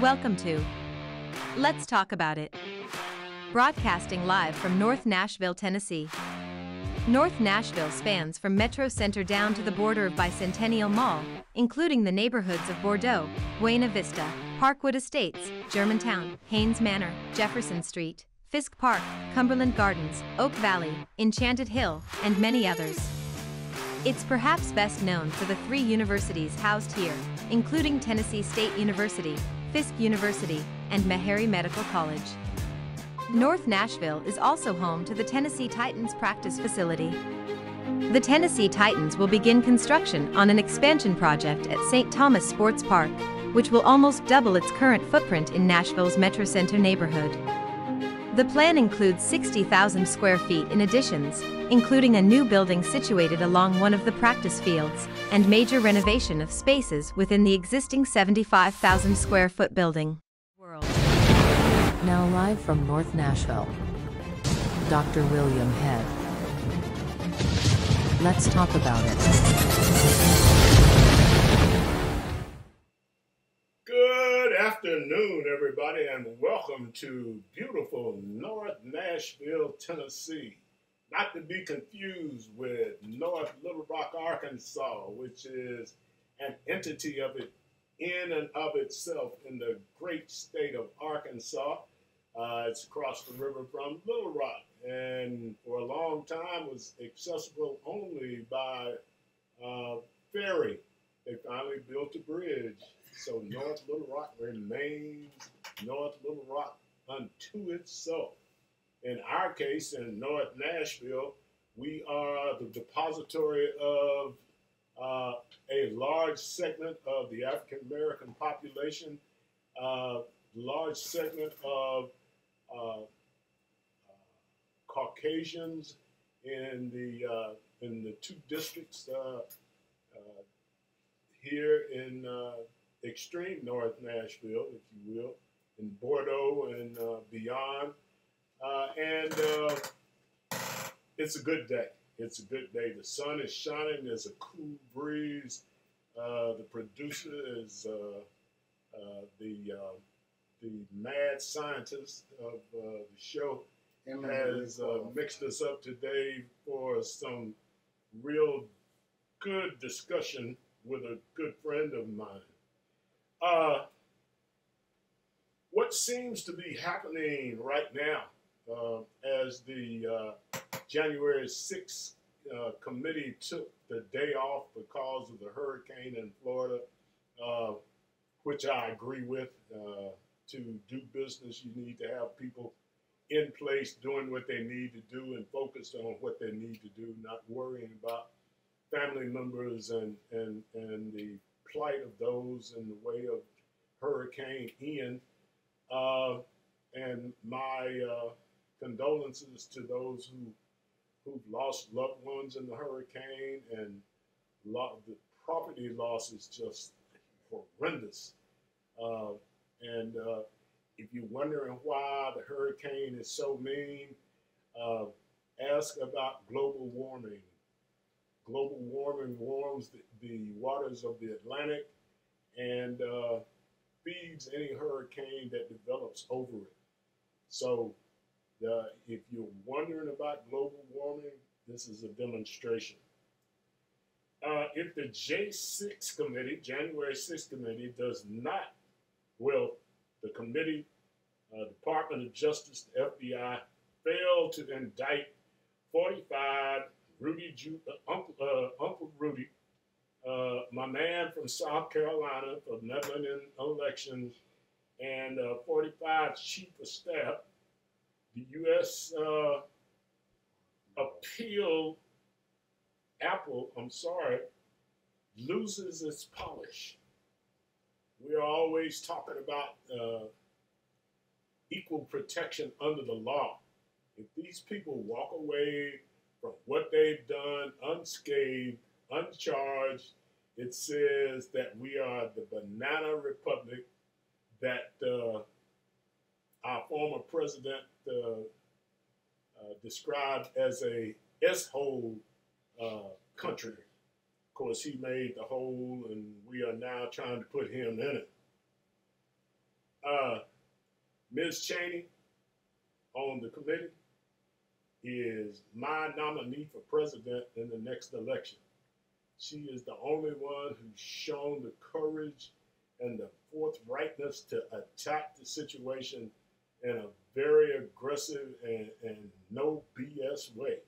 Welcome to Let's Talk About It. Broadcasting live from North Nashville, Tennessee. North Nashville spans from Metro Center down to the border of Bicentennial Mall, including the neighborhoods of Bordeaux, Buena Vista, Parkwood Estates, Germantown, Haynes Manor, Jefferson Street, Fisk Park, Cumberland Gardens, Oak Valley, Enchanted Hill, and many others. It's perhaps best known for the 3 universities housed here, including Tennessee State University, Fisk University, and Meharry Medical College. North Nashville is also home to the Tennessee Titans practice facility. The Tennessee Titans will begin construction on an expansion project at St. Thomas Sports Park, which will almost double its current footprint in Nashville's Metro Center neighborhood. The plan includes 60,000 square feet in additions, including a new building situated along one of the practice fields, and major renovation of spaces within the existing 75,000 square foot building. Now live from North Nashville, Dr. William Head. Let's talk about it. Good afternoon, everybody, and welcome to beautiful North Nashville, Tennessee. Not to be confused with North Little Rock, Arkansas, which is an entity of it in and of itself in the great state of Arkansas. It's across the river from Little Rock, and for a long time was accessible only by ferry. They finally built a bridge, so North Little Rock remains North Little Rock unto itself. In our case, in North Nashville, we are the depository of a large segment of the African American population, large segment of Caucasians in the 2 districts here in extreme North Nashville, if you will, in Bordeaux and beyond. And it's a good day. It's a good day. The sun is shining. There's a cool breeze. The producer is the mad scientist of the show has mixed us up today for some real good discussion with a good friend of mine. What seems to be happening right now as the January 6th committee took the day off because of the hurricane in Florida, which I agree with. To do business, you need to have people in place doing what they need to do and focused on what they need to do, not worrying about family members and the plight of those in the way of Hurricane Ian. And my condolences to those who've lost loved ones in the hurricane, and the property loss is just horrendous. And if you're wondering why the hurricane is so mean, ask about global warming. Global warming warms the waters of the Atlantic and feeds any hurricane that develops over it. So if you're wondering about global warming, this is a demonstration. If the J6 committee, January 6th committee, does not, well, the committee, Department of Justice, the FBI, failed to indict 45 Uncle Rudy, my man from South Carolina for meddling in elections, and 45 chief of staff. The U.S. apple, loses its polish. We're always talking about equal protection under the law. If these people walk away from what they've done unscathed, uncharged, it says that we are the banana republic that our former president described as a S-hole country. Of course, he made the hole, and we are now trying to put him in it. Ms. Cheney on the committee is my nominee for president in the next election. She is the only one who's shown the courage and the forthrightness to attack the situation in a very aggressive and no BS way.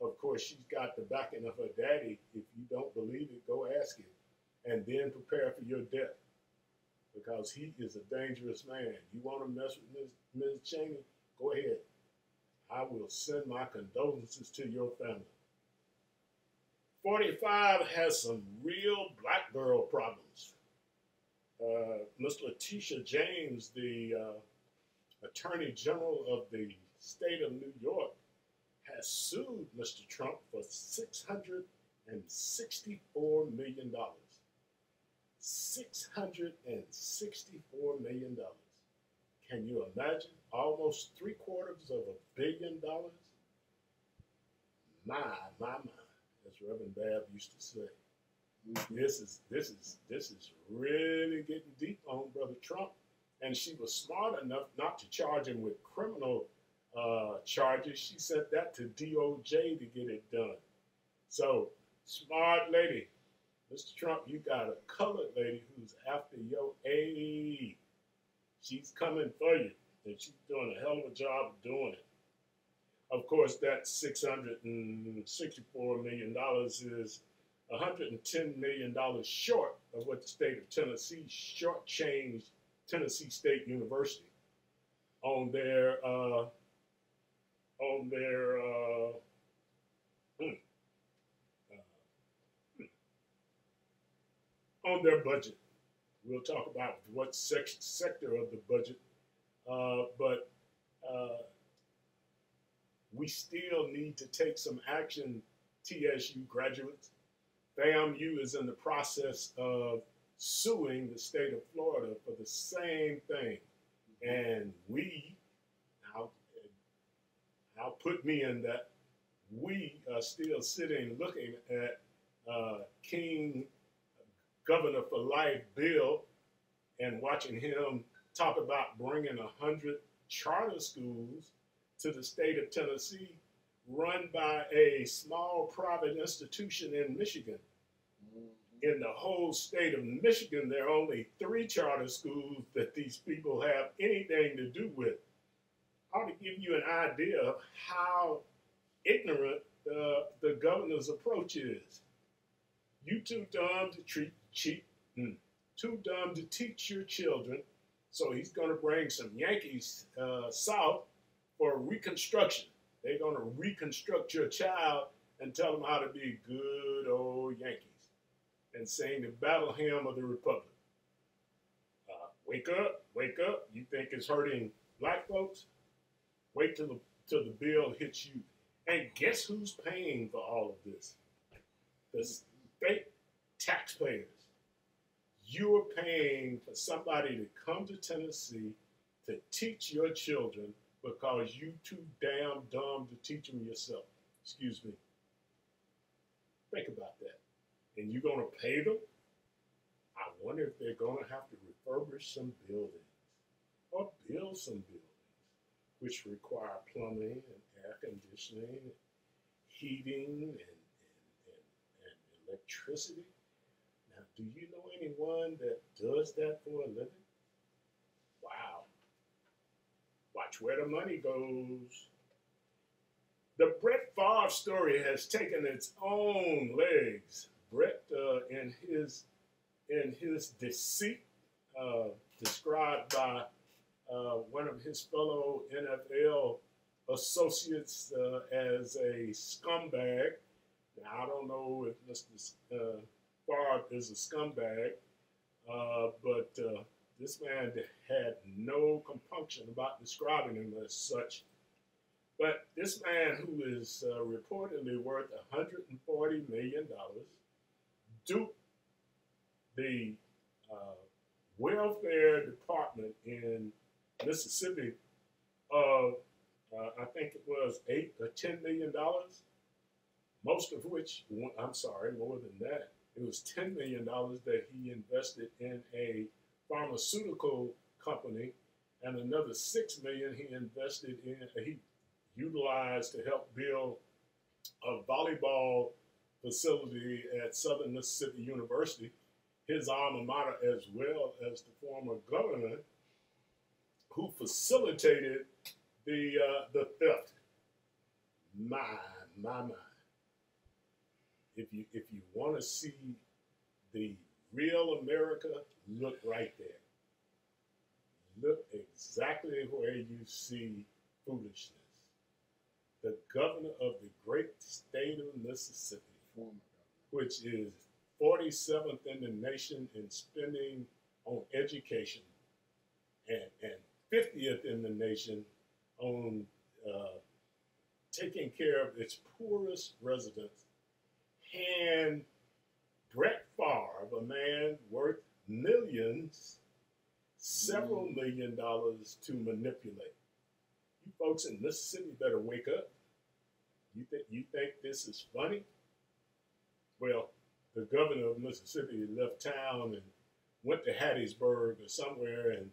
Of course, she's got the backing of her daddy. If you don't believe it, go ask him. And then prepare for your death, because he is a dangerous man. You want to mess with Ms. Cheney? Go ahead. I will send my condolences to your family. 45 has some real black girl problems. Ms. Letitia James, the Attorney General of the state of New York, has sued Mr. Trump for $664 million. $664 million. Can you imagine? Almost $750 million. My, as Reverend Babb used to say. This is really getting deep on Brother Trump. And she was smart enough not to charge him with criminal charges. She sent that to DOJ to get it done. So, smart lady. Mr. Trump, you got a colored lady who's after your aid. She's coming for you, and she's doing a hell of a job of doing it. Of course, that $664 million is $110 million short of what the state of Tennessee shortchanged Tennessee State University on their budget. We'll talk about what sector of the budget, but we still need to take some action, TSU graduates. FAMU is in the process of suing the state of Florida for the same thing. And I'll put me in that, we are still sitting looking at King Governor for Life bill and watching him talk about bringing 100 charter schools to the state of Tennessee run by a small private institution in Michigan. In the whole state of Michigan, there are only 3 charter schools that these people have anything to do with. I ought to give you an idea of how ignorant the governor's approach is. You too dumb to too dumb to teach your children, so he's going to bring some Yankees south for reconstruction. They're going to reconstruct your child and tell them how to be good old Yankees and sing the battle hymn of the Republic. Wake up, wake up. You think it's hurting black folks? Wait till the bill hits you. And guess who's paying for all of this? The state taxpayers. You're paying for somebody to come to Tennessee to teach your children because you too damn dumb to teach them yourself. Excuse me. Think about that. And you're going to pay them? I wonder if they're going to have to refurbish some buildings or build some buildings, which require plumbing and air conditioning, and heating, and electricity. Now, do you know anyone that does that for a living? Wow. Watch where the money goes. The Brett Favre story has taken its own legs. Brett, in his deceit, described by one of his fellow NFL associates as a scumbag. Now, I don't know if Mr. Favre is a scumbag, but this man had no compunction about describing him as such. But this man, who is reportedly worth $140 million, duped the welfare department in Mississippi of, I think it was $8 or $10 million, most of which, I'm sorry, more than that. It was $10 million that he invested in a pharmaceutical company, and another $6 million he invested in. He utilized to help build a volleyball facility at Southern Mississippi University, his alma mater, as well as the former governor who facilitated the theft. My. If you want to see the real America, look right there. Look exactly where you see foolishness. The governor of the great state of Mississippi, which is 47th in the nation in spending on education and 50th in the nation on taking care of its poorest residents, and Brett Favre, a man worth millions, several $1 million to manipulate. You folks in Mississippi better wake up. You think this is funny? Well, the governor of Mississippi left town and went to Hattiesburg or somewhere and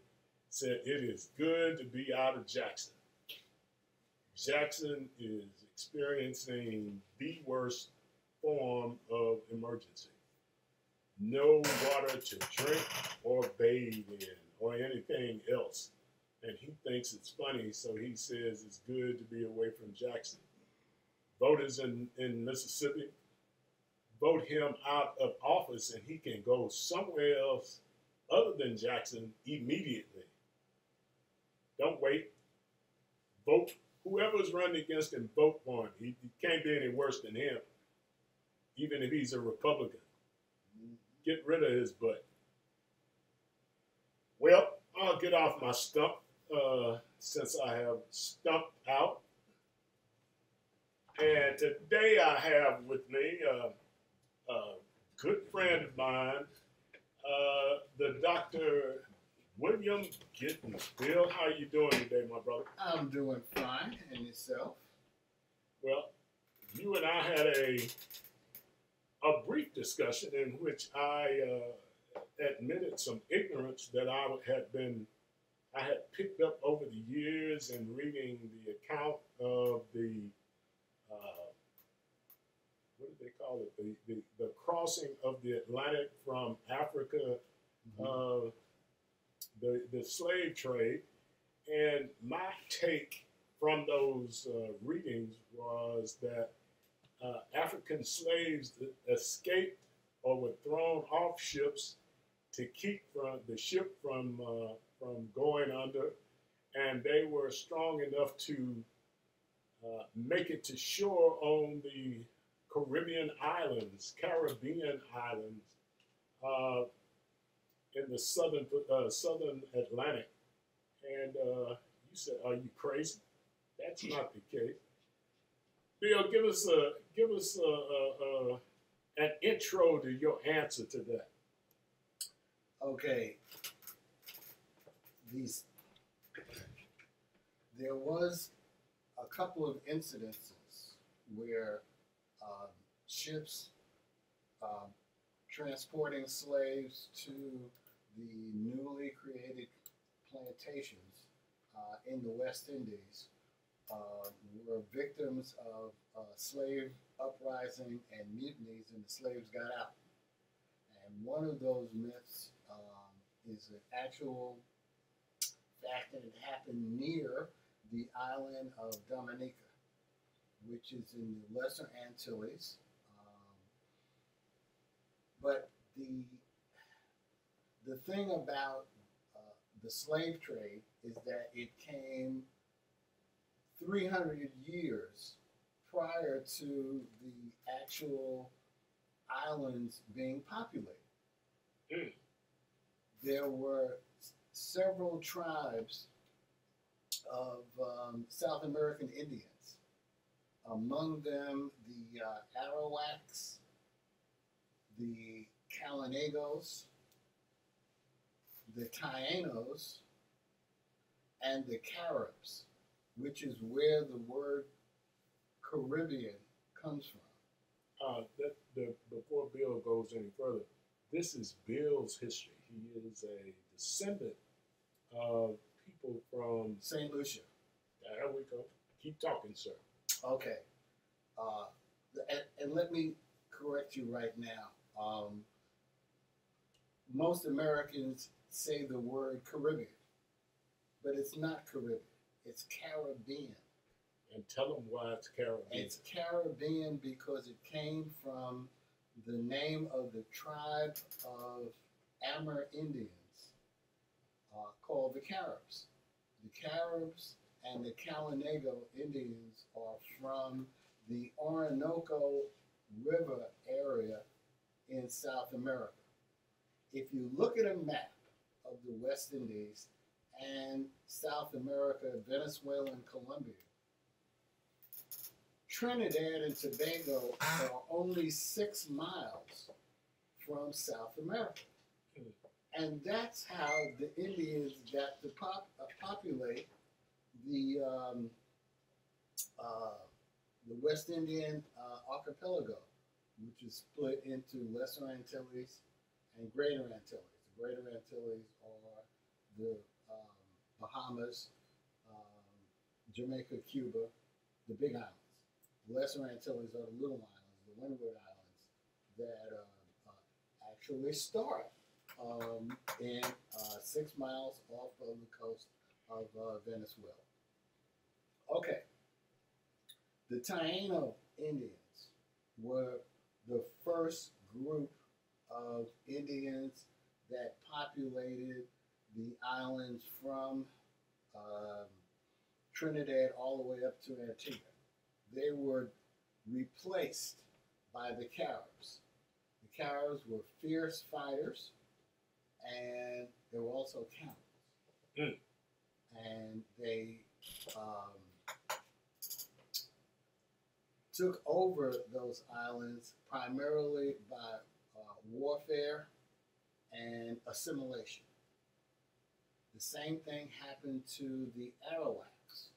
said it is good to be out of Jackson. Jackson is experiencing the worst form of emergency. No water to drink or bathe in or anything else. And he thinks it's funny, so he says it's good to be away from Jackson. Voters in Mississippi, vote him out of office and he can go somewhere else other than Jackson immediately. Don't wait. Vote. Whoever's running against him, vote for him. He can't be any worse than him, even if he's a Republican. Get rid of his butt. Well, I'll get off my stump since I have stumped out. And today I have with me a good friend of mine, the Dr. William Gittens. Bill, how are you doing today, my brother? I'm doing fine. And yourself? Well, you and I had a brief discussion in which I admitted some ignorance that I had picked up over the years in reading the account of the what do they call it? The crossing of the Atlantic from Africa, the slave trade. And my take from those readings was that African slaves escaped or were thrown off ships to keep the ship from going under, and they were strong enough to make it to shore on the Caribbean islands in the southern Atlantic. And you said, "Are you crazy?" That's not the case. Bill, give us an intro to your answer to that. Okay. There was a couple of incidences where ships transporting slaves to the newly created plantations in the West Indies were victims of slave uprising and mutinies, and the slaves got out. And one of those myths is an actual fact that it happened near the island of Dominica, which is in the Lesser Antilles. But the thing about the slave trade is that it came 300 years prior to the actual islands being populated. There were several tribes of South American Indians, among them the Arawaks, the Calanegos, the Tainos, and the Caribs, which is where the word Caribbean comes from. Before Bill goes any further, this is Bill's history. he is a descendant of people from. St. Lucia. There we go. Keep talking, sir. Okay. Uh, and let me correct you right now. Most Americans say the word Caribbean, but it's not Caribbean. It's Caribbean. And tell them why it's Caribbean. It's Caribbean because it came from the name of the tribe of Amur Indians called the Caribs. The Caribs and the Kalinago Indians are from the Orinoco River area in South America. If you look at a map of the West Indies and South America, Venezuela, and Colombia, Trinidad and Tobago are only 6 miles from South America. And that's how the Indians got to populate the West Indian archipelago, which is split into Lesser Antilles and Greater Antilles. The Greater Antilles are the Bahamas, Jamaica, Cuba, the Big Islands. The Lesser Antilles are the Little Islands, the Windward Islands, that actually start in 6 miles off of the coast of Venezuela. Okay. The Taino Indians were the first group of Indians that populated the islands from Trinidad all the way up to Antigua. They were replaced by the Caribs. The Caribs were fierce fighters, and they were also cannibals. And they took over those islands primarily by warfare and assimilation. The same thing happened to the Arawaks,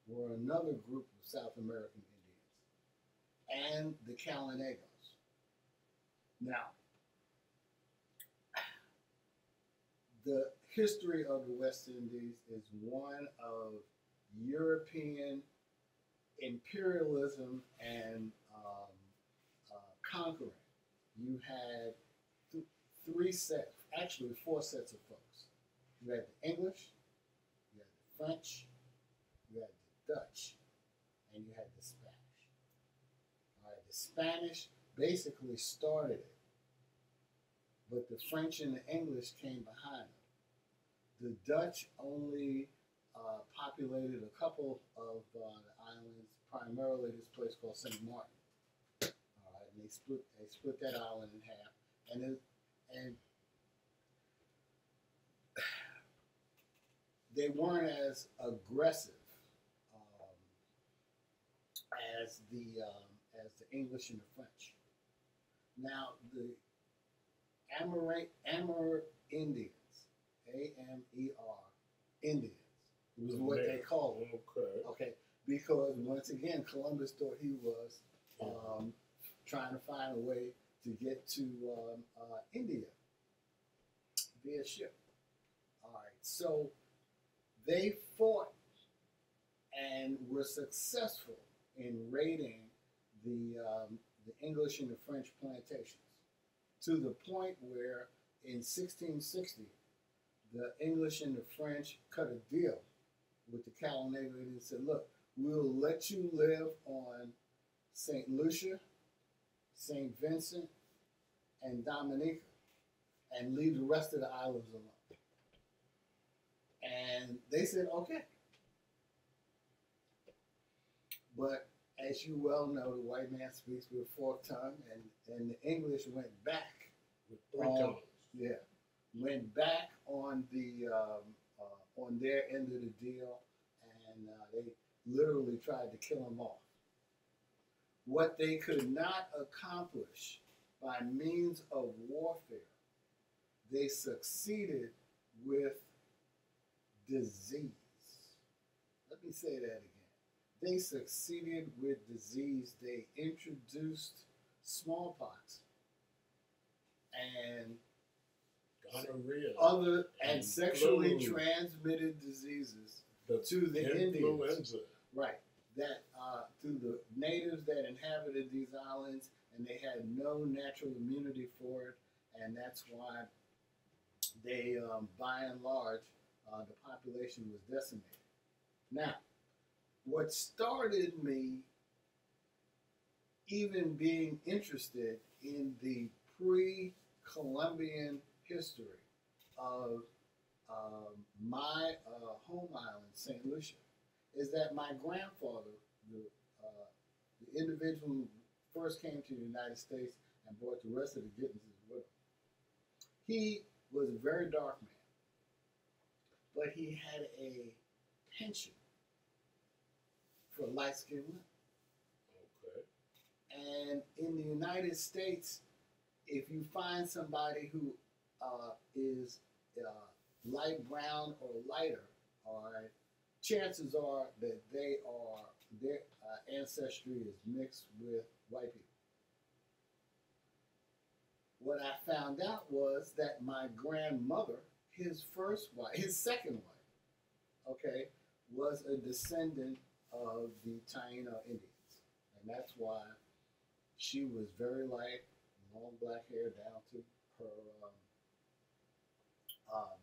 were another group of South American Indians, and the Kalinagos. Now, the history of the West Indies is one of European imperialism and conquering. You had four sets of folks. You had the English, you had the French, you had the Dutch, and you had the Spanish. All right, the Spanish basically started it, but the French and the English came behind them. The Dutch only populated a couple of the islands, primarily this place called St. Martin. All right, and they split that island in half, and they weren't as aggressive as the English and the French. Now the Amur Indians, A-M-E-R, Indians, was what they called them. Okay, because once again, Columbus thought he was trying to find a way to get to India via ship. All right, so they fought and were successful in raiding the English and the French plantations, to the point where in 1660, the English and the French cut a deal with the Kalinago and said, look, we'll let you live on St. Lucia, St. Vincent, and Dominica, and leave the rest of the islands alone. And they said, okay. But as you well know, the white man speaks with a forked tongue, and the English went back with 3 tongues. Yeah, went back on the on their end of the deal, and they literally tried to kill them off. What they could not accomplish by means of warfare, they succeeded with disease. Let me say that again. They succeeded with disease. They introduced smallpox and gonorrhea, other and sexually flu, transmitted diseases the to the Indians. influenza. Right. That through the natives that inhabited these islands, and they had no natural immunity for it, and that's why they, by and large, the population was decimated. Now, what started me even being interested in the pre-Columbian history of my home island, St. Lucia, is that my grandfather, the individual who first came to the United States and brought the rest of the Gittinses with him, he was a very dark man, but he had a penchant for light-skinned women. Okay. And in the United States, if you find somebody who is light brown or lighter, all right, chances are that their ancestry is mixed with white people. What I found out was that my grandmother, his second wife, okay, was a descendant of the Taino Indians. And that's why she was very light, long black hair down to her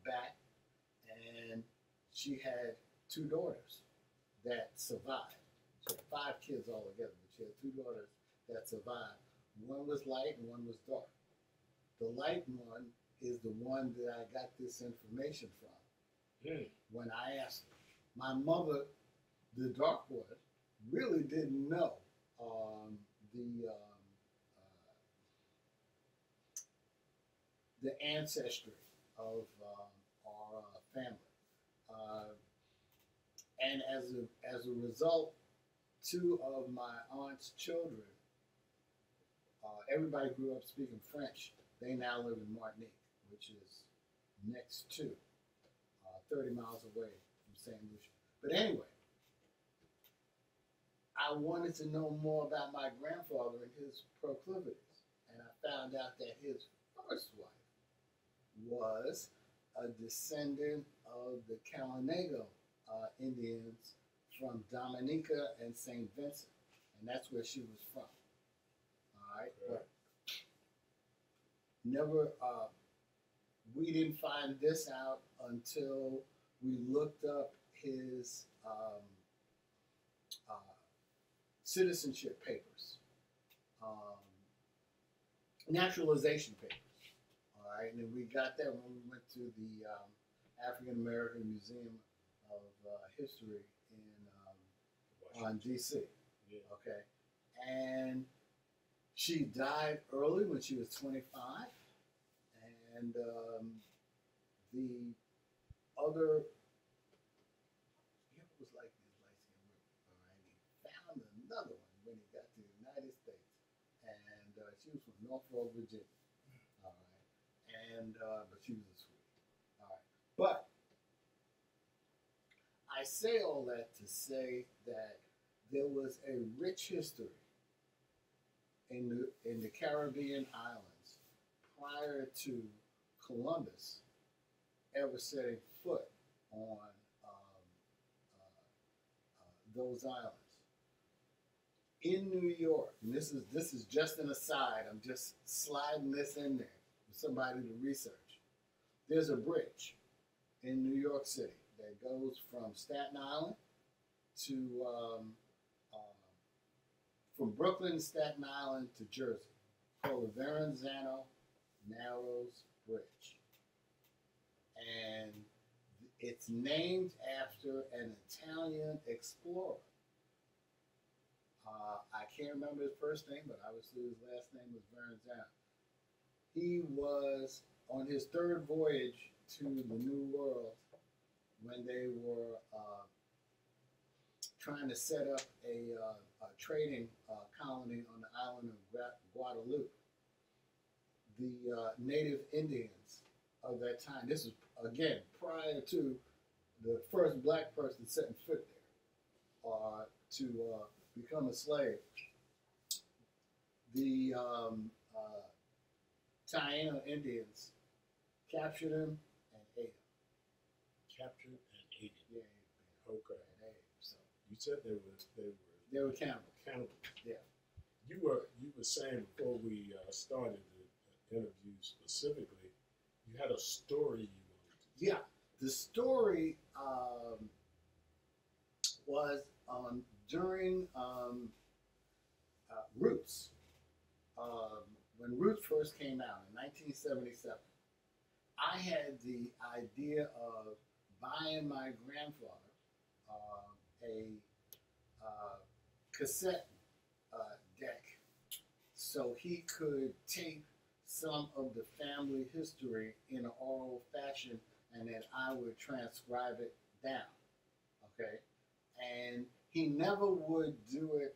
back. And she had 2 daughters that survived. She had 5 kids altogether, but she had 2 daughters that survived. One was light and one was dark. The light one is the one that I got this information from. When I asked her. My mother, the dark one, really didn't know the ancestry of our family. And as a result, 2 of my aunt's children, everybody grew up speaking French. They now live in Martinique, which is next to 30 miles away from St. Lucia. But anyway, I wanted to know more about my grandfather and his proclivities. And I found out that his first wife was a descendant of the Kalinago Indians from Dominica and St. Vincent. And that's where she was from. All right. Okay. But never, we didn't find this out until we looked up his citizenship papers, naturalization papers. All right, and then we got that when we went to the African American Museum of History in D.C. Yeah. Okay, and she died early when she was 25, and the other. It was like this light-skinned woman, all right? He found another one when he got to the United States, and she was from Norfolk, Virginia, all right? And but she was a sweetie, all right? But I say all that to say that there was a rich history in the Caribbean islands prior to Columbus ever setting foot on those islands. In New York, and this is just an aside, I'm just sliding this in there for somebody to research. There's a bridge in New York City that goes from Staten Island to from Brooklyn to Staten Island to Jersey, called the Verrazano Narrows Bridge. And it's named after an Italian explorer. I can't remember his first name, but obviously his last name was Verrazano. He was on his 3rd voyage to the New World when they were trying to set up a trading colony on the island of Guadeloupe. The native Indians of that time, this is again prior to the first black person setting foot there to become a slave. The Taino Indians captured him and ate him. Captured and ate it. Yeah, Okay. and ate him. So You said they were cannibals. cannibals. Yeah. You were saying before we started the interview specifically, you had a story you wanted to Yeah, the story was during Roots. When Roots first came out in 1977, I had the idea of buying my grandfather a cassette deck so he could tape some of the family history in an oral fashion, and then I would transcribe it down. Okay? And he never would do it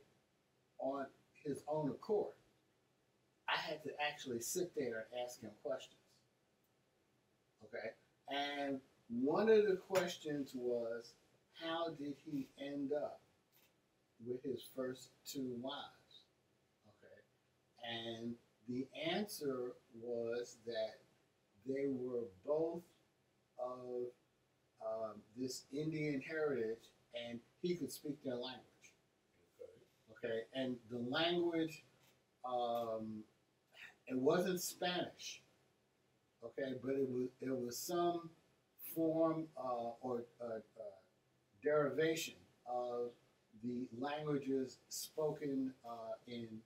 on his own accord. I had to actually sit there and ask him questions. Okay? And one of the questions was, how did he end up with his first two wives? Okay? And the answer was that they were both of this Indian heritage, and he could speak their language. Okay, and the language, it wasn't Spanish. Okay, but it was some form or derivation of the languages spoken in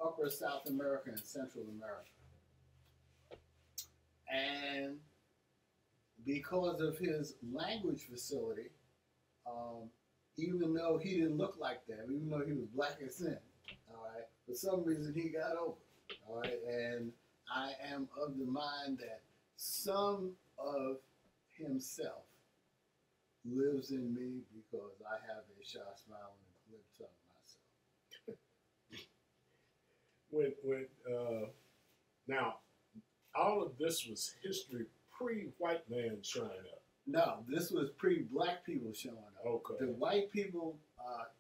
Upper South America and Central America. And because of his language facility, even though he didn't look like them, even though he was black as sin, all right, for some reason he got over, all right, and I am of the mind that some of himself lives in me because I have a shy smile and a glib tongue myself. Now, all of this was history pre-white man showing up. No, this was pre-black people showing up. Okay. The white people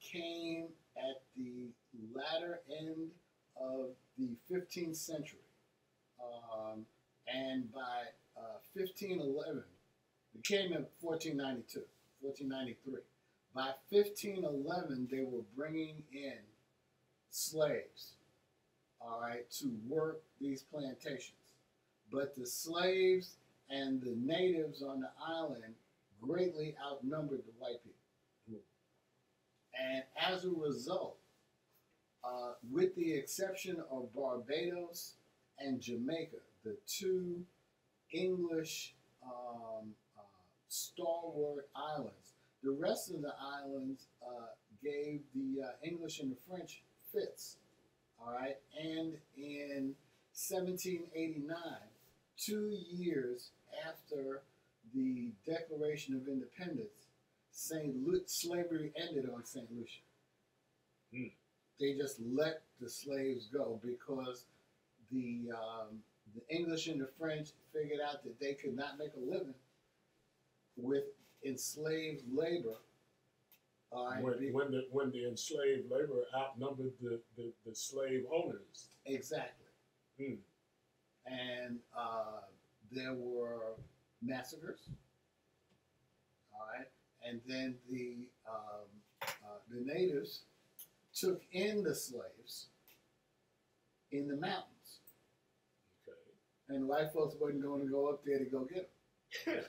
came at the latter end of the 15th century. And by 1511, it came in 1492, 1493. By 1511, they were bringing in slaves, all right, to work these plantations. But the slaves and the natives on the island greatly outnumbered the white people. And as a result, with the exception of Barbados and Jamaica, the two English stalwart islands, the rest of the islands gave the English and the French fits. All right, and in 1789, 2 years after the Declaration of Independence, slavery ended on St. Lucia. They just let the slaves go because the English and the French figured out that they could not make a living with enslaved labor. When the enslaved labor outnumbered the slave owners. Exactly. And there were massacres. All right, and then the natives took in the slaves in the mountains. Okay. And the white folks wasn't going to go up there to go get them.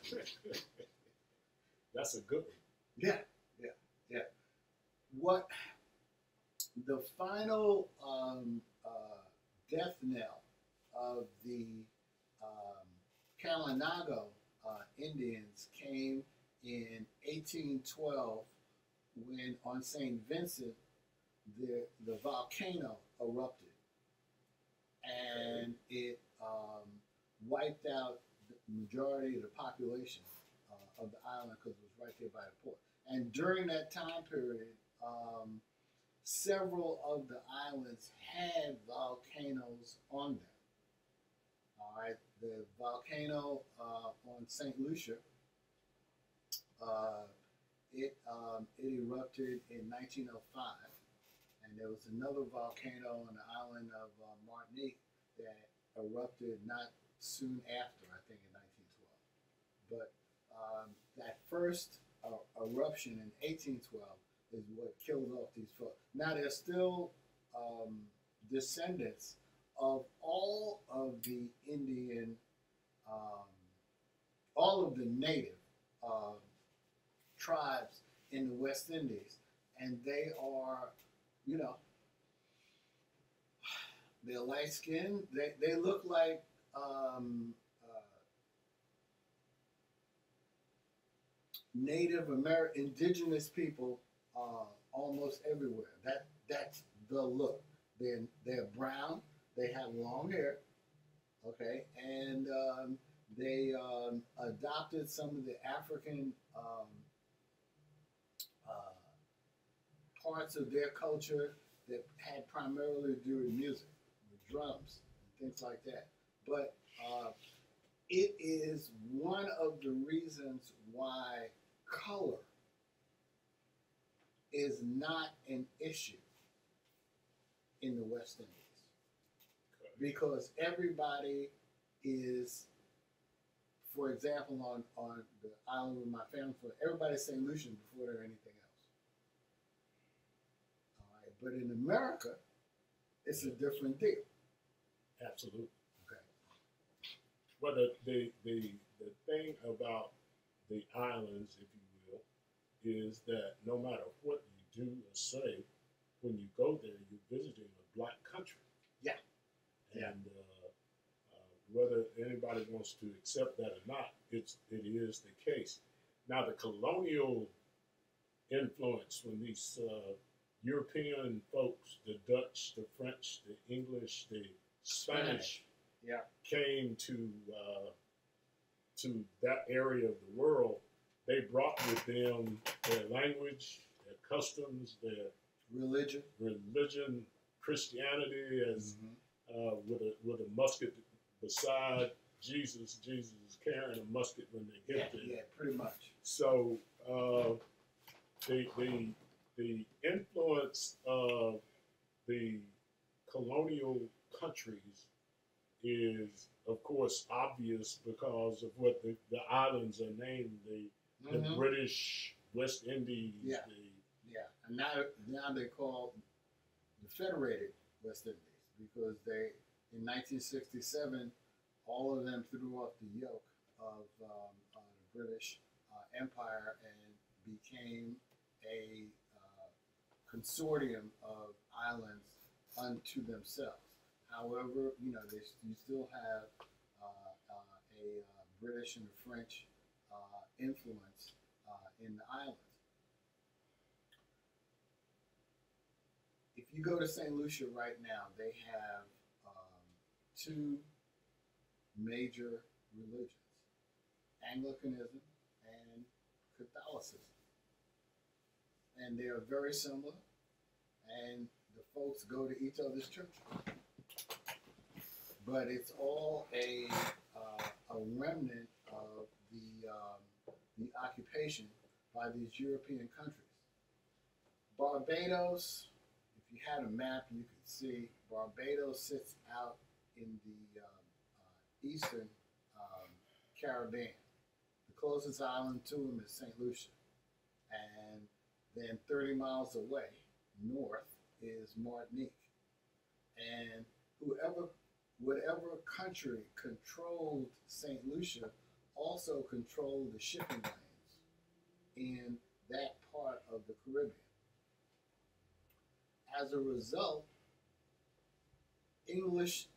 That's a good one. Yeah. What the final death knell of the Kalinago Indians came in 1812 when on St. Vincent the volcano erupted and it wiped out the majority of the population of the island because it was right there by the port. And during that time period, several of the islands had volcanoes on them. All right, the volcano on St. Lucia, it erupted in 1905, and there was another volcano on the island of Martinique that erupted not soon after, I think in 1912. But that first eruption in 1812 is what killed off these folks. Now they're still descendants of all of the Indian, all of the native tribes in the West Indies, and they are, you know, they're light skinned. They look like Native American, indigenous people almost everywhere. That's the look. They're brown. They have long hair. Okay, and they adopted some of the African parts of their culture that had primarily to do with music, with drums and things like that. But it is one of the reasons why color is not an issue in the West Indies. Because everybody is, for example, on the island with my family, everybody's St. Lucian before they're anything else. All right, but in America, it's a different deal. Absolutely. Okay. But the thing about the islands, if you will, is that no matter what you do or say, when you go there, you're visiting a black country. Yeah. And whether anybody wants to accept that or not, it is the case. Now, the colonial influence when these European folks, the Dutch, the French, the English, the Spanish, yeah, came to that area of the world, they brought with them their language, their customs, their religion, Christianity, as with a musket beside Jesus. Jesus is carrying a musket when they get there. Yeah, pretty much. So the influence of the colonial countries is, of course, obvious because of what the islands are named, the British West Indies. Yeah. And now they're called the Federated West Indies because they, in 1967, all of them threw off the yoke of the British Empire and became a consortium of islands unto themselves. However, you know, you still have a British and a French influence in the islands. If you go to St. Lucia right now, they have two major religions, Anglicanism and Catholicism. And they are very similar, and the folks go to each other's church. But it's all a remnant of the occupation by these European countries. Barbados, if you had a map, you could see Barbados sits out in the eastern Caribbean. The closest island to them is St. Lucia. And then 30 miles away, north, is Martinique. And whatever country controlled St. Lucia also controlled the shipping lanes in that part of the Caribbean. As a result, English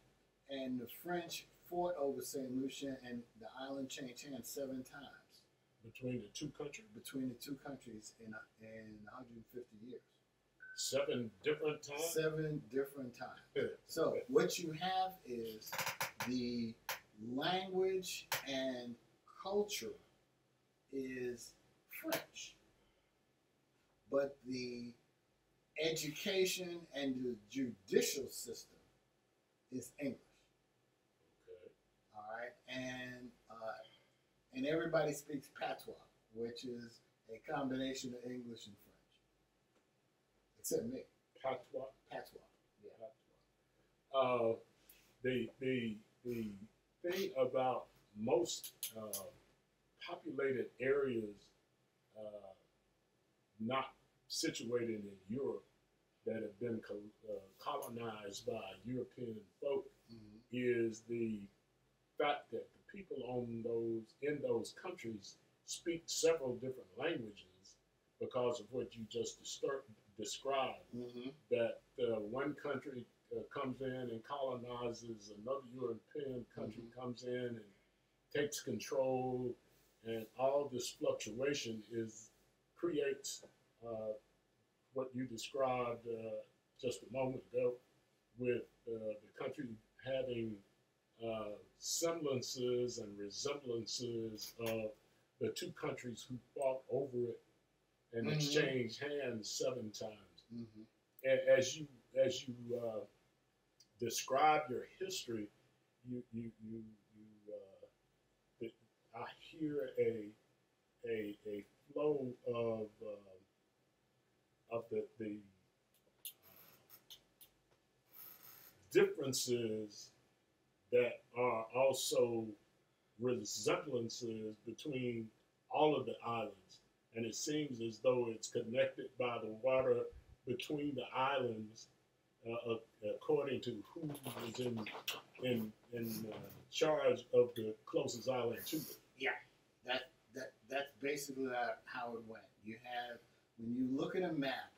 and the French fought over St. Lucia, and the island changed hands 7 times. Between the two countries? Between the two countries in 150 years. 7 different times? 7 different times. So what you have is the language and culture is French, but the education and the judicial system is English. Okay. All right, and everybody speaks patois, which is a combination of English and French, except me. Patois? Patois. Yeah. Patois. The thing about most populated areas not situated in Europe that have been colonized by European folk is the fact that the people in those countries speak several different languages because of what you just described. That one country comes in and colonizes, another European country comes in and takes control, and all this fluctuation creates what you described just a moment ago, with the country having semblances and resemblances of the two countries who fought over it and exchanged hands 7 times. As you describe your history, I hear a flow of the differences that are also resemblances between all of the islands, and it seems as though it's connected by the water between the islands, according to who was in charge of the closest island to it. Yeah, that's basically how it went. You have, when you look at a map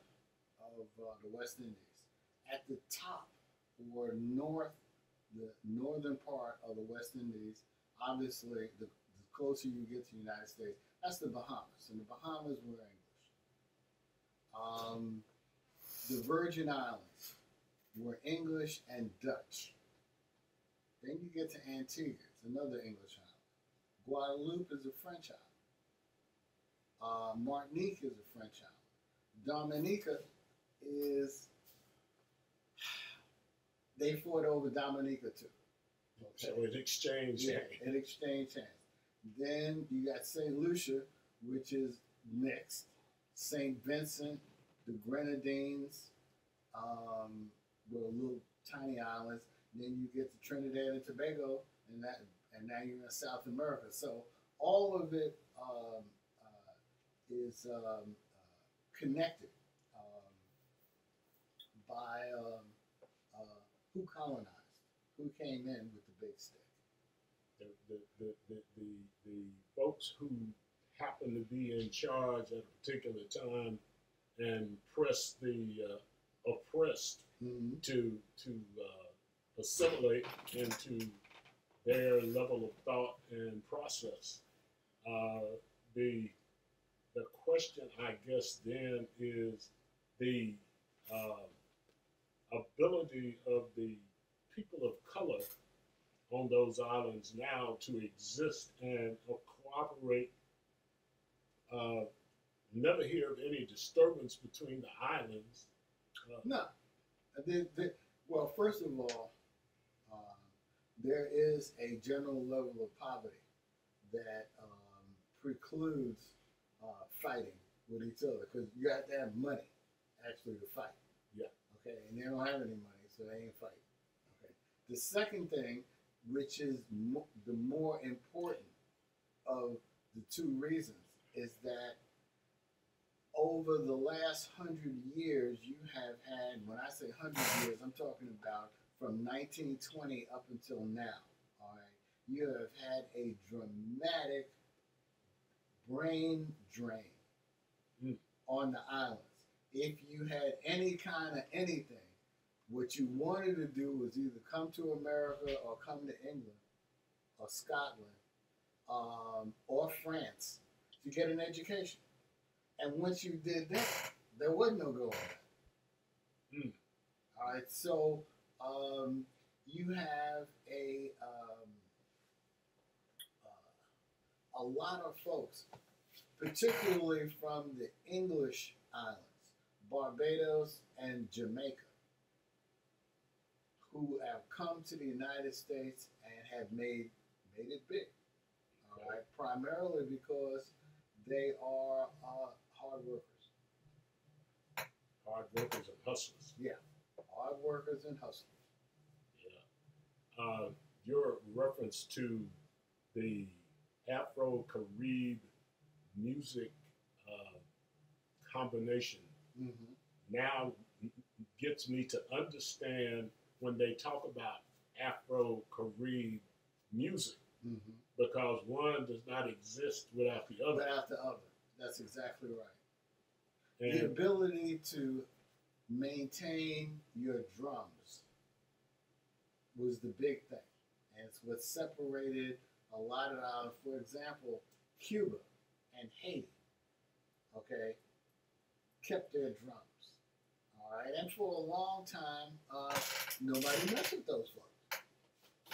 of the West Indies, at the top or the northern part of the West Indies, obviously the closer you get to the United States, that's the Bahamas, and the Bahamas were English. The Virgin Islands were English and Dutch. Then you get to Antigua, it's another English island. Guadeloupe is a French island. Martinique is a French island. Dominica is, they fought over Dominica too. Okay. So it exchanged hands. It exchanged hands. Then you got St. Lucia, which is mixed. St. Vincent, the Grenadines, were little tiny islands. Then you get to Trinidad and Tobago, and now you're in South America. So all of it is connected by who colonized, who came in with the big stick. The folks who happen to be in charge at a particular time and press the oppressed to assimilate into their level of thought and process. The question, I guess, then is the ability of the people of color on those islands now to exist and cooperate. Never hear of any disturbance between the islands. No. Well, first of all, there is a general level of poverty that precludes fighting with each other, because you have to have money actually to fight. Yeah. Okay, and they don't have any money, so they ain't fighting. Okay. The second thing, which is the more important of the two reasons, is that over the last 100 years, you have had, when I say 100 years, I'm talking about from 1920 up until now, all right? You have had a dramatic brain drain on the islands. If you had any kind of anything, what you wanted to do was either come to America or come to England or Scotland or France to get an education. And once you did that, there was no going back. All right, so you have a lot of folks, particularly from the English islands, Barbados and Jamaica, who have come to the United States and have made it big. All right, primarily because they are hard workers. Hard workers and hustlers. Yeah, hard workers and hustlers. Yeah. your reference to the Afro-Carib music combination Mm-hmm. now gets me to understand when they talk about Afro-Carib music, Mm-hmm. because one does not exist without the other. Without the other. That's exactly right. The And ability to maintain your drums was the big thing. And it's what separated a lot of, for example, Cuba and Haiti, okay, kept their drums. All right. And for a long time, nobody messed with those folks.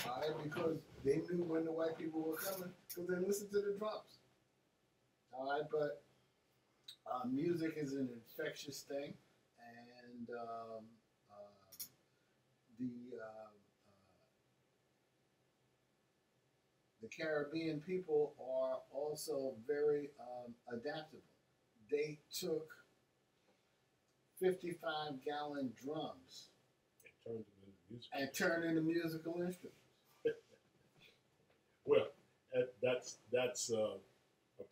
All right. Because they knew when the white people were coming because they listened to the drums. All right. But music is an infectious thing. And the the Caribbean people are also very adaptable. They took 55-gallon drums turned them into music. and turned into musical instruments. Well, that's a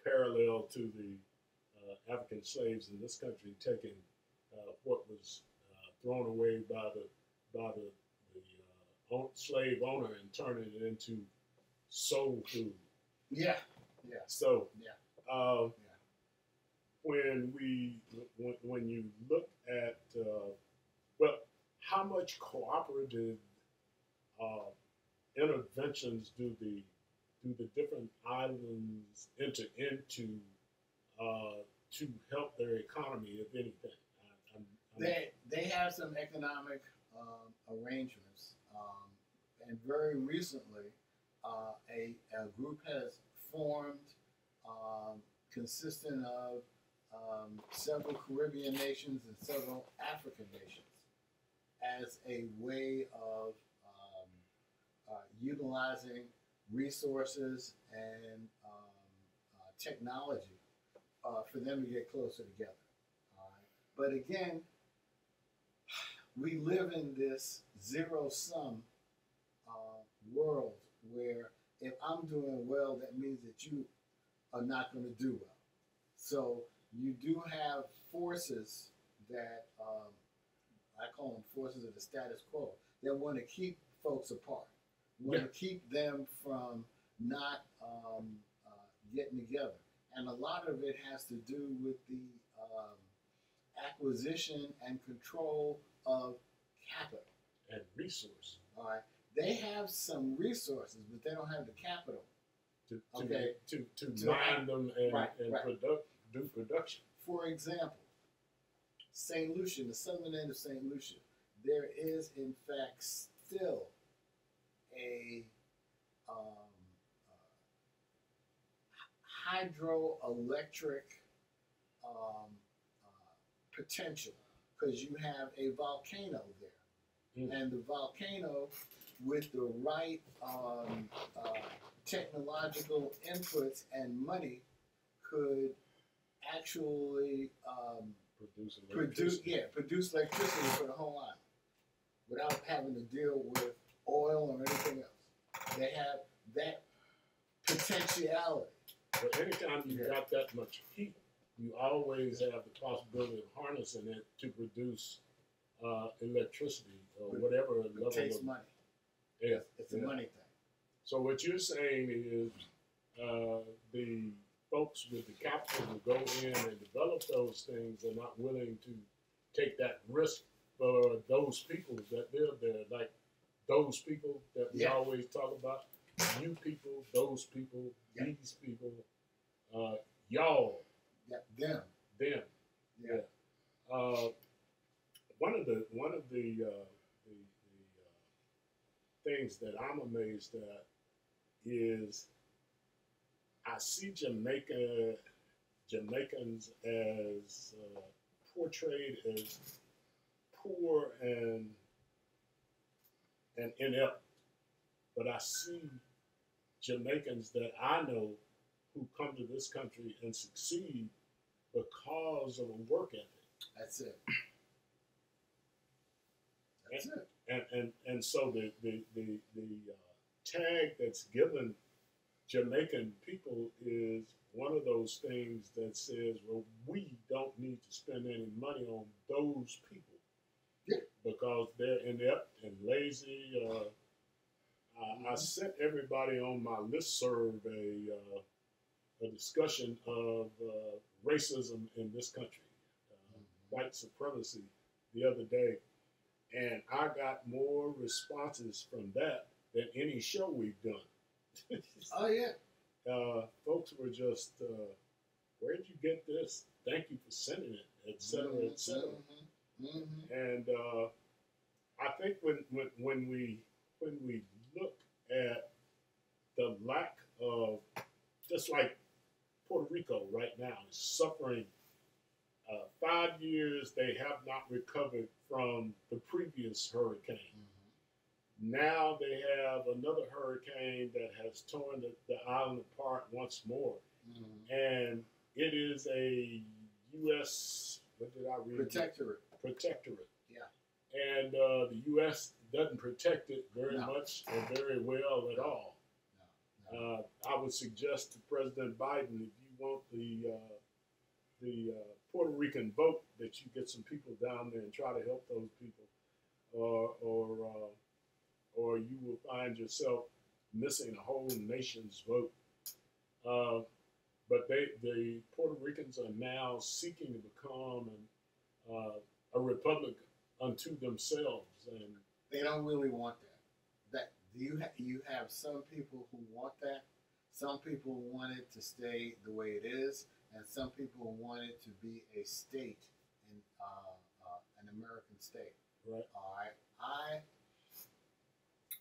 parallel to the African slaves in this country taking what was thrown away by the slave owner and turning it into soul food. Yeah, yeah, So yeah. uh, Yeah. when you look at well, how much cooperative interventions do the different islands enter into to help their economy, if anything? They have some economic arrangements, and very recently, a group has formed consisting of several Caribbean nations and several African nations as a way of utilizing resources and technology for them to get closer together. All right? But again, we live in this zero-sum world where if I'm doing well, that means that you are not going to do well. So you do have forces that I call them forces of the status quo that want to keep folks apart, want to keep them from not getting together. And a lot of it has to do with the acquisition and control of capital. And resource. All right. They have some resources, but they don't have the capital. To To mine them and, right. do production. For example, St. Lucia, the southern end of St. Lucia, there is in fact still a hydroelectric potential because you have a volcano there. And the volcano, with the right technological inputs and money, could actually produce electricity for the whole island without having to deal with oil or anything else. They have that potentiality. But anytime you got that much heat, you always have the possibility of harnessing it to produce electricity or whatever level It takes of money. Yeah, It's a money thing. So what you're saying is the folks with the capital to go in and develop those things are not willing to take that risk for those people that live there, like those people that we always talk about, you people, those people, these people, y'all, them. One of the things that I'm amazed at is I see Jamaicans as portrayed as poor and inept, but I see Jamaicans that I know who come to this country and succeed because of a work ethic. That's it. That's it. And so tag that's given Jamaican people is one of those things that says, well, we don't need to spend any money on those people Yeah. because they're inept and lazy. I sent everybody on my listserv a discussion of racism in this country, white supremacy, the other day, and I got more responses from that than any show we've done. Oh yeah. Folks were just, where'd you get this? Thank you for sending it, et cetera, et cetera. And I think when we look at the lack of, just like Puerto Rico right now is suffering 5 years, they have not recovered from the previous hurricane. Now they have another hurricane that has torn the island apart once more. And it is a U.S., what did I read? Protectorate. Yeah. And the U.S. doesn't protect it very No. much or very well at all. No. I would suggest to President Biden, if you want the Puerto Rican vote, that you get some people down there and try to help those people, or you will find yourself missing a whole nation's vote. But the Puerto Ricans are now seeking to become a republic unto themselves, and They don't really want that. You have some people who want that. Some people want it to stay the way it is, and some people want it to be a state, in an American state. right. All right. I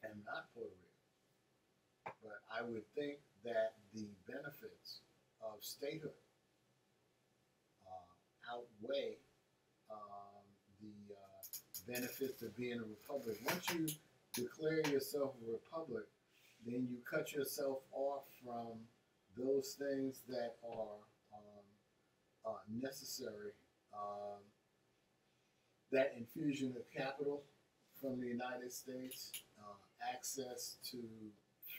am not Puerto Rican, but I would think that the benefits of statehood outweigh the benefits of being a republic. Once you declare yourself a republic, then you cut yourself off from those things that are necessary. That infusion of capital from the United States, access to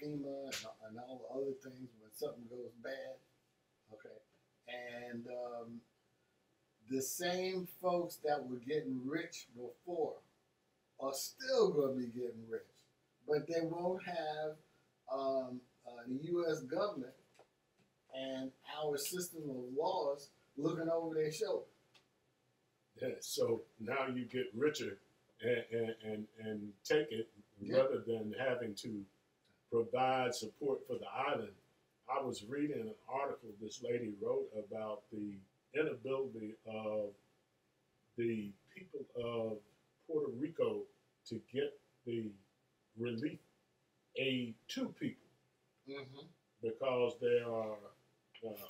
FEMA and all the other things when something goes bad. Okay, and the same folks that were getting rich before are still going to be getting rich, but they won't have the U.S. government and our system of laws looking over their shoulder. Yeah, so now you get richer and take it Yeah. rather than having to provide support for the island. I was reading an article this lady wrote about the inability of the people of Puerto Rico to get the relief aid to people because there are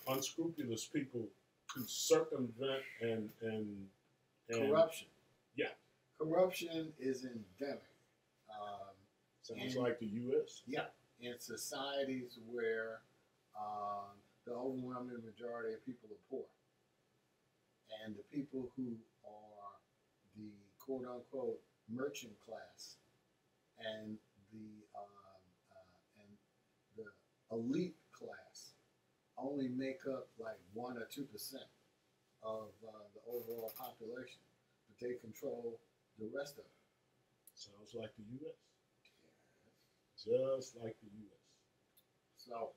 unscrupulous people who circumvent and Corruption. Yeah. Corruption is endemic. Sounds And- like the U.S. Yeah, in societies where the overwhelming majority of people are poor, and the people who are the quote unquote merchant class and the elite class only make up like 1 or 2% of the overall population, but they control the rest of it. Sounds like the U.S. Just like the U.S. So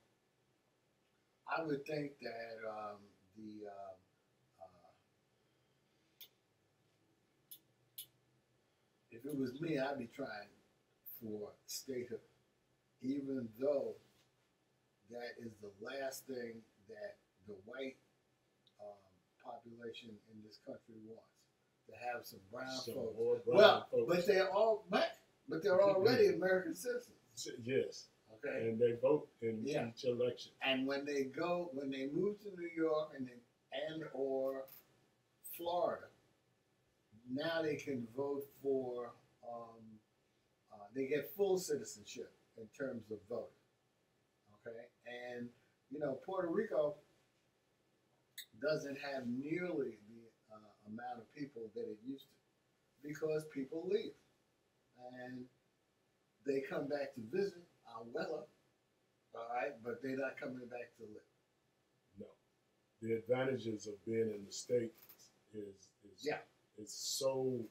I would think that if it was me, I'd be trying for statehood, even though that is the last thing that the white population in this country wants, to have some brown Some folks. more brown Well, folks. but they're all black, but they're already American citizens. Yes, Okay. and they vote in Yeah. each election. And when they move to New York and or Florida, now they can vote for. They get full citizenship in terms of voting. Okay, and Puerto Rico doesn't have nearly the amount of people that it used to, because people leave and they come back to visit. well, all right, but they're not coming back to live. No. The advantages of being in the States is Yeah. is so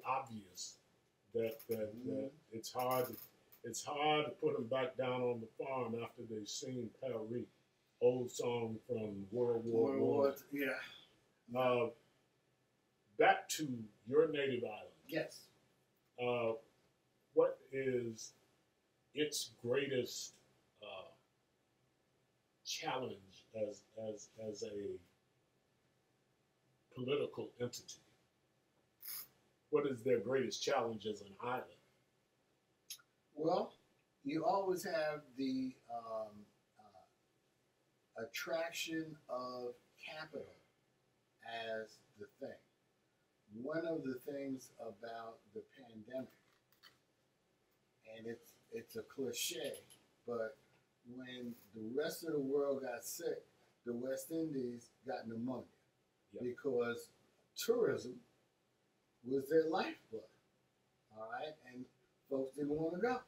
obvious that it's hard to put them back down on the farm after they've seen Paris, old song from World War One. Yeah. Back to your native island. Yes. What is its greatest challenge as a political entity? What is their greatest challenge as an island? Well, you always have the attraction of capital as the thing. One of the things about the pandemic, and it's a cliche, but when the rest of the world got sick, the West Indies got pneumonia because tourism was their lifeblood. All right, and folks didn't want to go.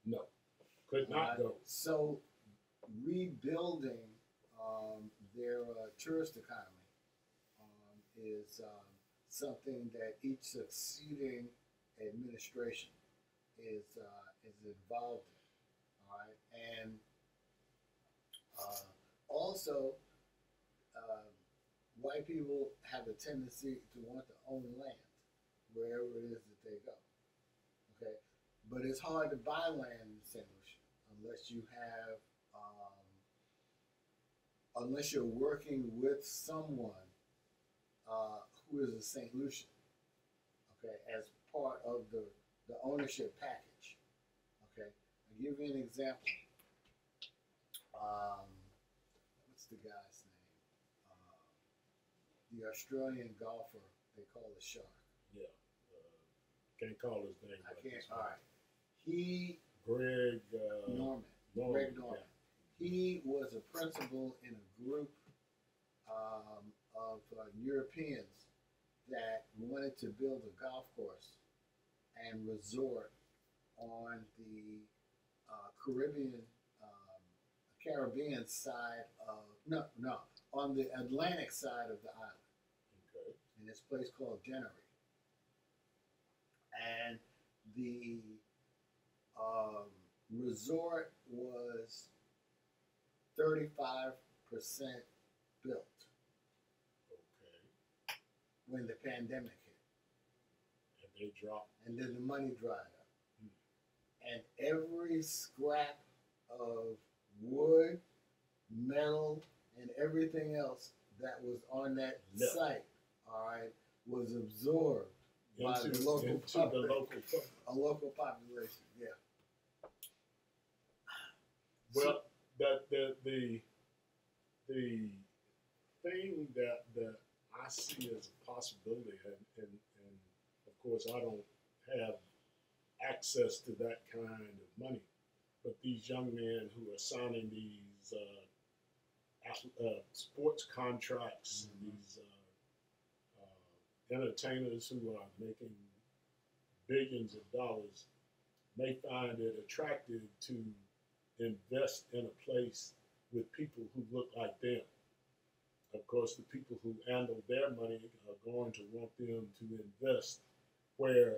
No, could not go. So rebuilding their tourist economy is something that each succeeding administration is involved in. All right, and also white people have a tendency to want to own land wherever it is that they go. Okay, but it's hard to buy land in St. Lucia unless you have, unless you're working with someone who is a St. Lucian. Okay, as part of the ownership package. Okay, I'll give you an example. What's the guy's name? The Australian golfer they call the Shark. Yeah. Can't call his name. I can't. All right. He. Greg Norman. Greg Norman. Yeah. He was a principal in a group of Europeans that wanted to build a golf course and resort on the Caribbean side of on the Atlantic side of the island. Okay. In this place called Generary. And the resort was 35% built. Okay. When the pandemic hit. And they dropped. And then the money dried up. And every scrap of wood, metal, and everything else that was on that site, all right, was absorbed by the local population. A local population, yeah. Well, the thing that I see as a possibility, and of course I don't have access to that kind of money, but these young men who are signing these sports contracts, these entertainers who are making billions of dollars, may find it attractive to invest in a place with people who look like them. Of course, the people who handle their money are going to want them to invest where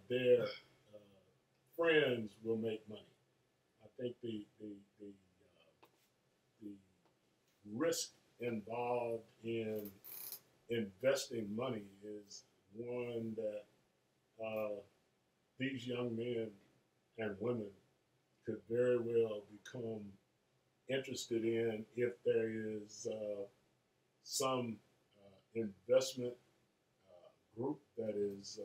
their friends will make money. I think the risk involved in investing money is one that these young men and women could very well become interested in if there is some investment group that is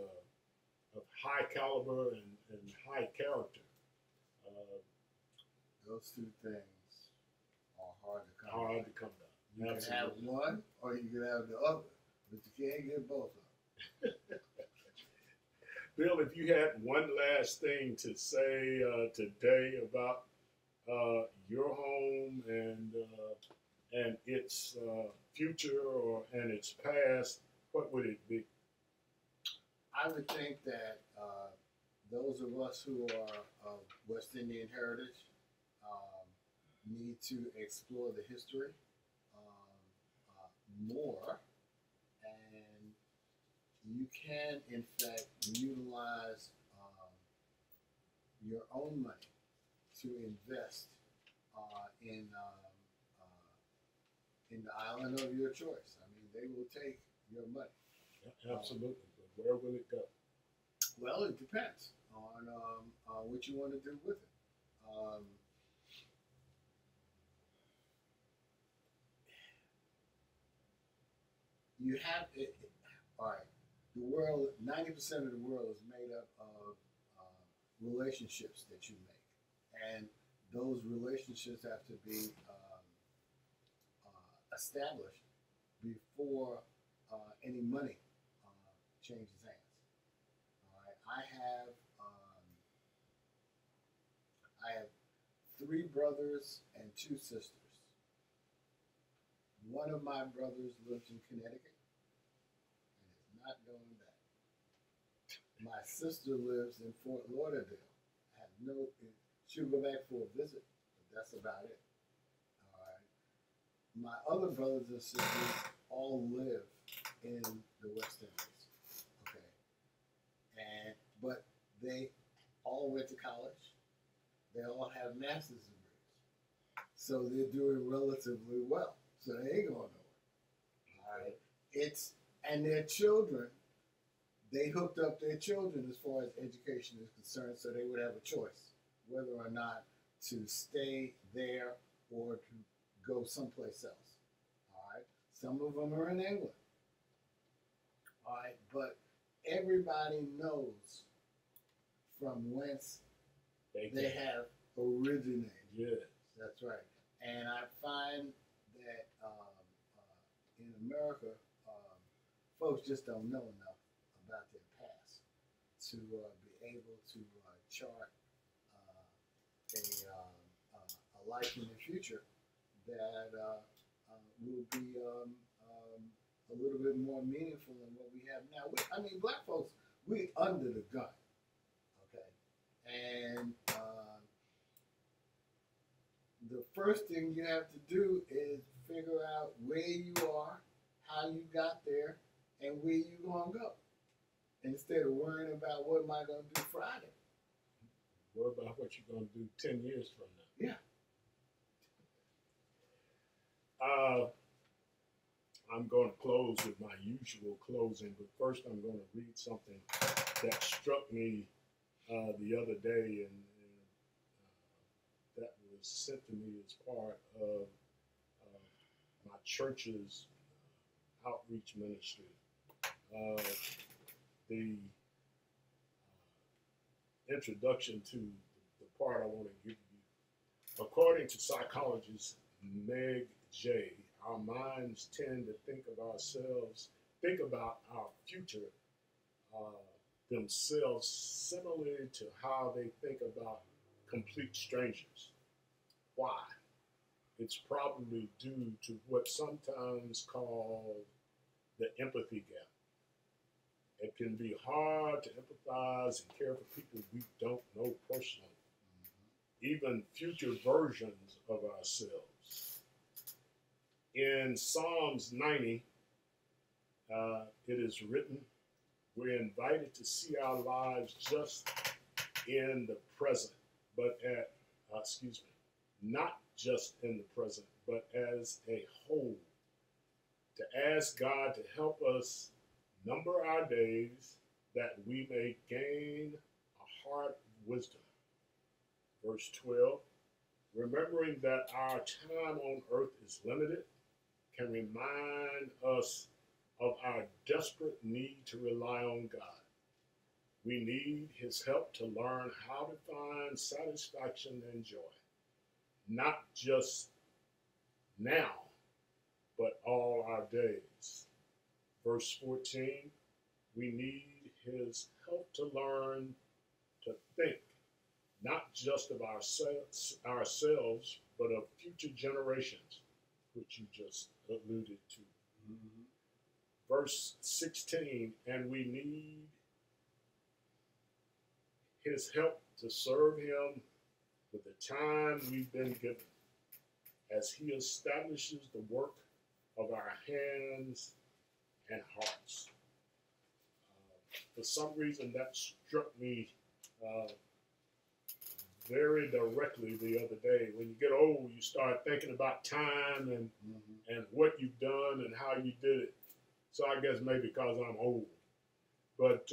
of high caliber and high character. Those two things are hard to come Hard by. to come down. You can Absolutely. have one or you can have the other, but you can't get both of them. Bill, if you had one last thing to say today about your home and its future and its past, what would it be? I would think that those of us who are of West Indian heritage need to explore the history more, and you can, in fact, utilize your own money to invest in the island of your choice. I mean, they will take your money. Yeah, absolutely. But where will it go? Well, it depends on what you want to do with it. You have it. All right. The world, 90% of the world is made up of relationships that you make, and those relationships have to be established before any money changes hands. All right. I have 3 brothers and 2 sisters. One of my brothers lives in Connecticut and is not going back. My sister lives in Fort Lauderdale. She'll go back for a visit, but that's about it. All right. My other brothers and sisters all live in the West Indies. Okay. But they all went to college. They all have master's degrees. So they're doing relatively well. So they ain't going nowhere. All right. And their children, they hooked up their children as far as education is concerned, so they would have a choice whether or not to stay there or to go someplace else. All right. Some of them are in England. All right. But everybody knows from whence they have originated. Yes. That's right. And I find that in America, folks just don't know enough about their past to be able to chart a life in the future that will be a little bit more meaningful than what we have now. Black folks, we under the gun, okay? And the first thing you have to do is figure out where you are, how you got there, and where you gonna go. Instead of worrying about what am I gonna do Friday. Worry about what you're gonna do 10 years from now. Yeah. I'm going to close with my usual closing, but first I'm going to read something that struck me the other day, and that was sent to me as part of my church's outreach ministry. The introduction to the part I want to give you. According to psychologist Meg Jay, our minds tend to think about our future themselves similarly to how they think about complete strangers. Why? It's probably due to what's sometimes called the empathy gap. It can be hard to empathize and care for people we don't know personally, even future versions of ourselves. In Psalms 90, it is written, we're invited to see our lives just in the present, but not just in the present, but as a whole. To ask God to help us number our days that we may gain a heart of wisdom. Verse 12, remembering that our time on earth is limited, can remind us of our desperate need to rely on God. We need his help to learn how to find satisfaction and joy, not just now, but all our days. Verse 14, we need his help to learn to think, not just of ourselves, but of future generations, which you just alluded to. Mm-hmm. Verse 16, and we need his help to serve him with the time we've been given as he establishes the work of our hands and hearts. For some reason, that struck me very directly the other day. When you get old, you start thinking about time and what you've done and how you did it. So I guess maybe because I'm old. But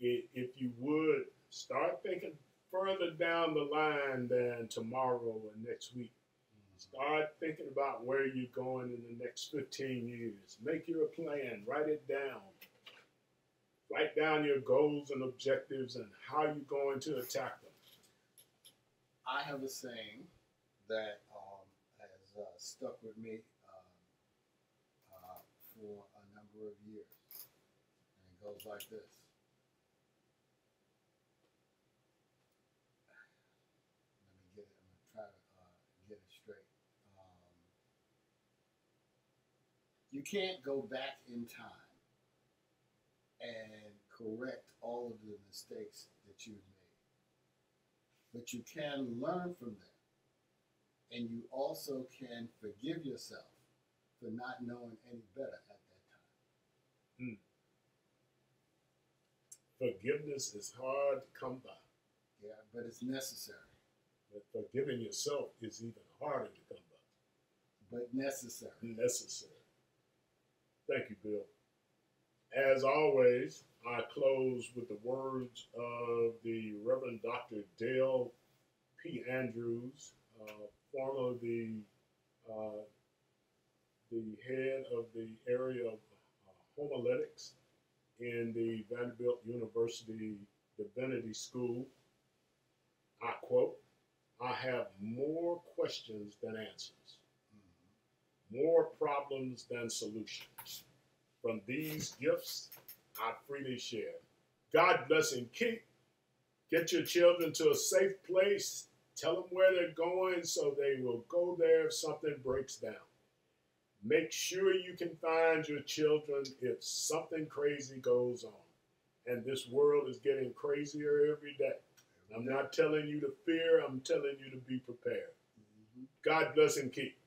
if you would, start thinking further down the line than tomorrow or next week. Start thinking about where you're going in the next 15 years. Make your plan. Write it down. Write down your goals and objectives and how you're going to attack them. I have a saying that has stuck with me for a number of years. And it goes like this. Let me get it. I'm going to try to get it straight. You can't go back in time and correct all of the mistakes that you've made. But you can learn from them. And you also can forgive yourself for not knowing any better at that time. Forgiveness is hard to come by. Yeah, but it's necessary. But forgiving yourself is even harder to come by. But necessary. Necessary. Thank you, Bill. As always, I close with the words of the Reverend Dr. Dale P. Andrews, formerly the head of the area of homiletics in the Vanderbilt University Divinity School. I quote, "I have more questions than answers, more problems than solutions. From these gifts, I freely share. God bless and keep. Get your children to a safe place. Tell them where they're going so they will go there if something breaks down. Make sure you can find your children if something crazy goes on. And this world is getting crazier every day. I'm not telling you to fear. I'm telling you to be prepared. God bless and keep."